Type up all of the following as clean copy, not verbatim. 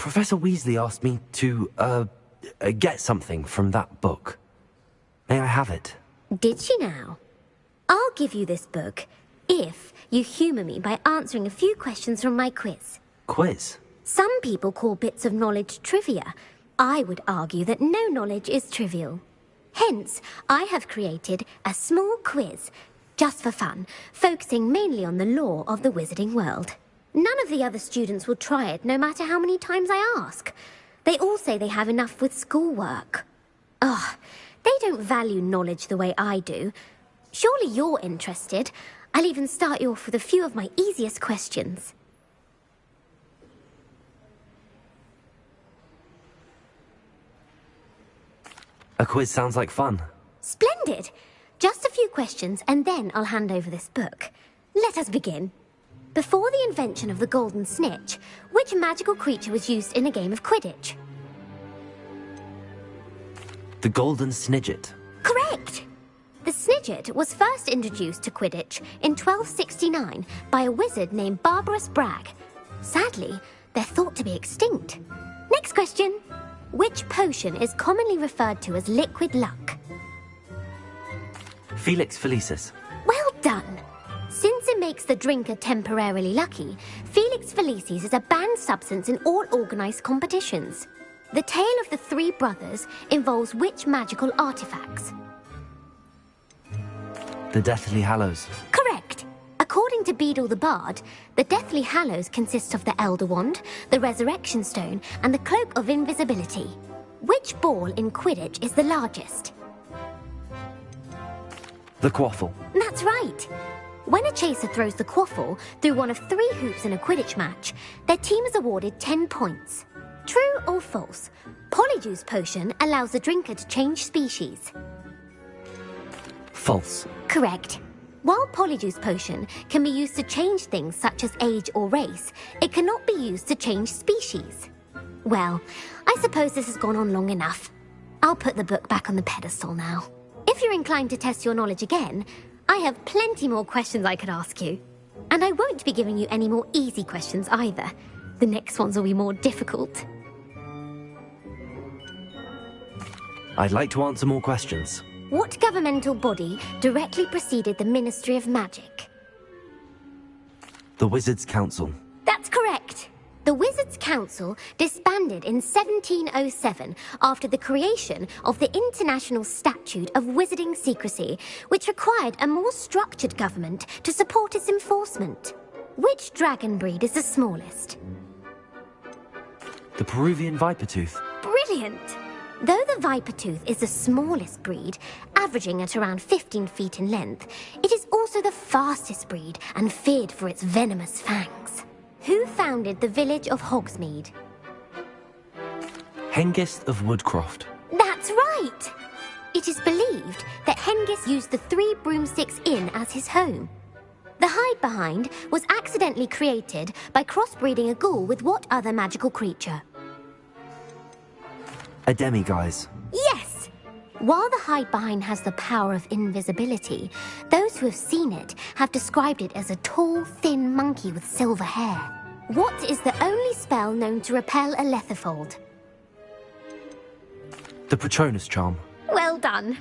Professor Weasley asked me to, get something from that book. May I have it? Did she now? I'll give you this book if you humour me by answering a few questions from my quiz. Quiz? Some people call bits of knowledge trivia. I would argue that no knowledge is trivial. Hence, I have created a small quiz, just for fun, focusing mainly on the lore of the wizarding world. None of the other students will try it, no matter how many times I ask. They all say they have enough with schoolwork. Ugh, they don't value knowledge the way I do. Surely you're interested. I'll even start you off with a few of my easiest questions. A quiz sounds like fun. Splendid! Just a few questions and then I'll hand over this book. Let us begin. Before the invention of the golden snitch, which magical creature was used in a game of Quidditch? The golden snidget. Correct! The snidget was first introduced to Quidditch in 1269 by a wizard named Barbarous Bragg. Sadly, they're thought to be extinct. Next question. Which potion is commonly referred to as liquid luck? Felix Felicis. Well done! Since it makes the drinker temporarily lucky, Felix Felicis is a banned substance in all organised competitions. The tale of the three brothers involves which magical artifacts? The Deathly Hallows. Correct! According to Beedle the Bard, the Deathly Hallows consists of the Elder Wand, the Resurrection Stone, and the Cloak of Invisibility. Which ball in Quidditch is the largest? The Quaffle. That's right! When a chaser throws the quaffle through one of 3 hoops in a Quidditch match, their team is awarded 10 points. True or false? Polyjuice Potion allows the drinker to change species. False. Correct. While Polyjuice Potion can be used to change things such as age or race, it cannot be used to change species. Well, I suppose this has gone on long enough. I'll put the book back on the pedestal now. If you're inclined to test your knowledge again, I have plenty more questions I could ask you. And I won't be giving you any more easy questions either. The next ones will be more difficult. I'd like to answer more questions. What governmental body directly preceded the Ministry of Magic? The Wizards' Council. That's correct. The Wizards' Council disbanded in 1707 after the creation of the International Statute of Wizarding Secrecy, which required a more structured government to support its enforcement. Which dragon breed is the smallest? The Peruvian Vipertooth. Brilliant! Though the Vipertooth is the smallest breed, averaging at around 15 feet in length, it is also the fastest breed and feared for its venomous fangs. Who founded the village of Hogsmeade? Hengist of Woodcroft. That's right! It is believed that Hengist used the 3 Broomsticks Inn as his home. The hide-behind was accidentally created by crossbreeding a ghoul with what other magical creature? A demiguise. Yes! While the hide-behind has the power of invisibility, those who have seen it have described it as a tall, thin monkey with silver hair. What is the only spell known to repel a letherfold? The Patronus Charm. Well done!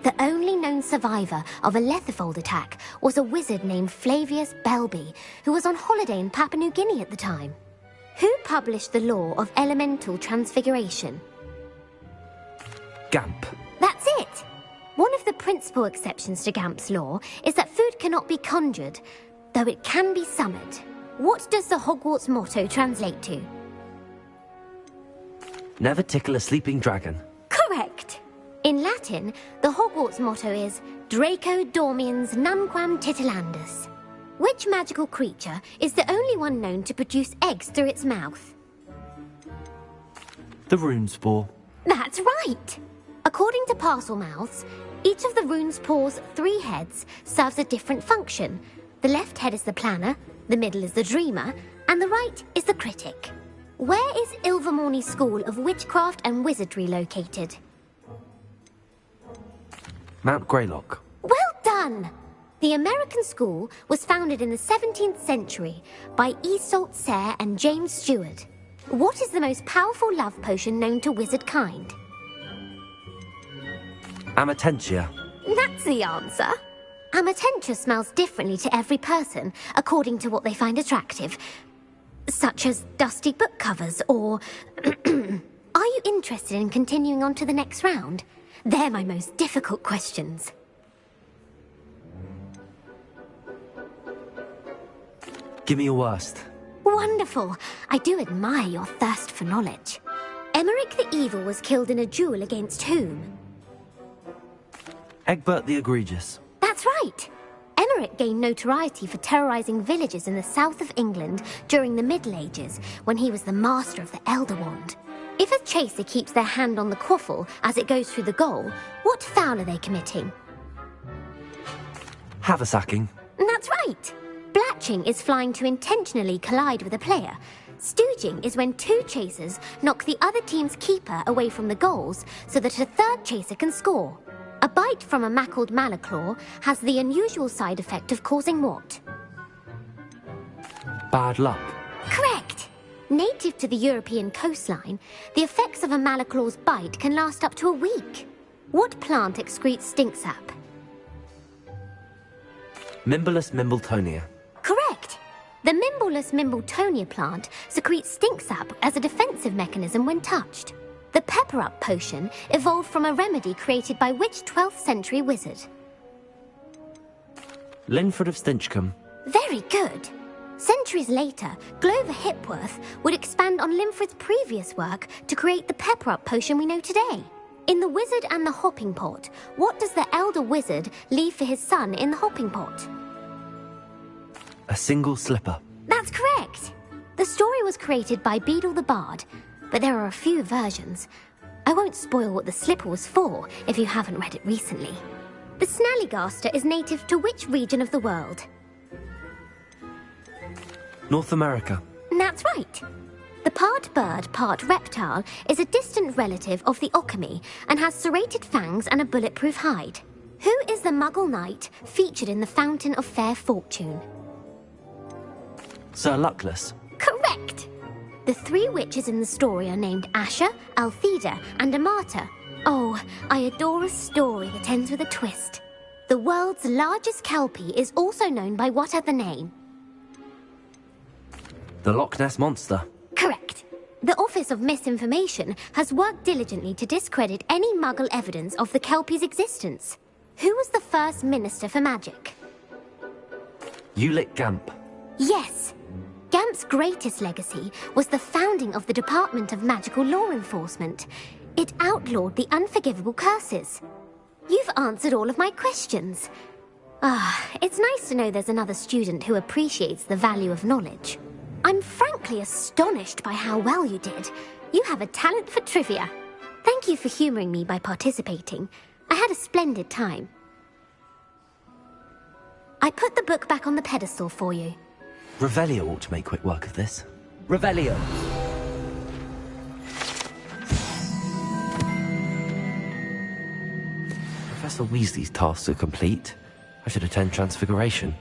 The only known survivor of a letherfold attack was a wizard named Flavius Belby, who was on holiday in Papua New Guinea at the time. Who published the law of elemental transfiguration? Gamp. That's it! One of the principal exceptions to Gamp's law is that food cannot be conjured, though it can be summoned. What does the Hogwarts motto translate to? Never tickle a sleeping dragon. Correct! In Latin, the Hogwarts motto is Draco Dormiens Nunquam Titilandus. Which magical creature is the only one known to produce eggs through its mouth? The Runespore. That's right! According to Parselmouths, each of the Runespore's 3 heads serves a different function. The left head is the planner, the middle is the dreamer, and the right is the critic. Where is Ilvermorny School of Witchcraft and Wizardry located? Mount Greylock. Well done! The American school was founded in the 17th century by Iseult Sayre and James Stewart. What is the most powerful love potion known to wizard kind? Amatentia. That's the answer. Amatentia smells differently to every person, according to what they find attractive. Such as dusty book covers, or... Are you interested in continuing on to the next round? They're my most difficult questions. Give me your worst. Wonderful. I do admire your thirst for knowledge. Emmerich the Evil was killed in a duel against whom? Egbert the Egregious. That's right. Emmerich gained notoriety for terrorizing villages in the south of England during the Middle Ages, when he was the master of the Elder Wand. If a chaser keeps their hand on the quaffle as it goes through the goal, what foul are they committing? Haversacking. That's right. Blatching is flying to intentionally collide with a player. Stooging is when two chasers knock the other team's keeper away from the goals so that a third chaser can score. A bite from a mackled malaclaw has the unusual side effect of causing what? Bad luck. Correct! Native to the European coastline, the effects of a malaclaw's bite can last up to a week. What plant excretes stink sap? Mimbolus mimbletonia. Correct! The Mimbolus mimbletonia plant secretes stink sap as a defensive mechanism when touched. The pepper-up potion evolved from a remedy created by which 12th century wizard? Linford of Stinchcombe. Very good! Centuries later, Glover Hipworth would expand on Linford's previous work to create the pepper-up potion we know today. In The Wizard and the Hopping Pot, what does the elder wizard leave for his son in the hopping pot? A single slipper. That's correct! The story was created by Beadle the Bard, but there are a few versions. I won't spoil what the slipper was for if you haven't read it recently. The Snallygaster is native to which region of the world? North America. That's right. The part bird, part reptile is a distant relative of the Occamy and has serrated fangs and a bulletproof hide. Who is the Muggle knight featured in the Fountain of Fair Fortune? Sir Luckless. Correct! The three witches in the story are named Asher, Altheda, and Amata. Oh, I adore a story that ends with a twist. The world's largest kelpie is also known by what other name? The Loch Ness Monster. Correct. The Office of Misinformation has worked diligently to discredit any Muggle evidence of the kelpie's existence. Who was the first Minister for Magic? Ulick Gamp. Yes. Gamp's greatest legacy was the founding of the Department of Magical Law Enforcement. It outlawed the unforgivable curses. You've answered all of my questions. It's nice to know there's another student who appreciates the value of knowledge. I'm frankly astonished by how well you did. You have a talent for trivia. Thank you for humoring me by participating. I had a splendid time. I put the book back on the pedestal for you. Revelio ought to make quick work of this. Revelio. Professor Weasley's tasks are complete. I should attend Transfiguration.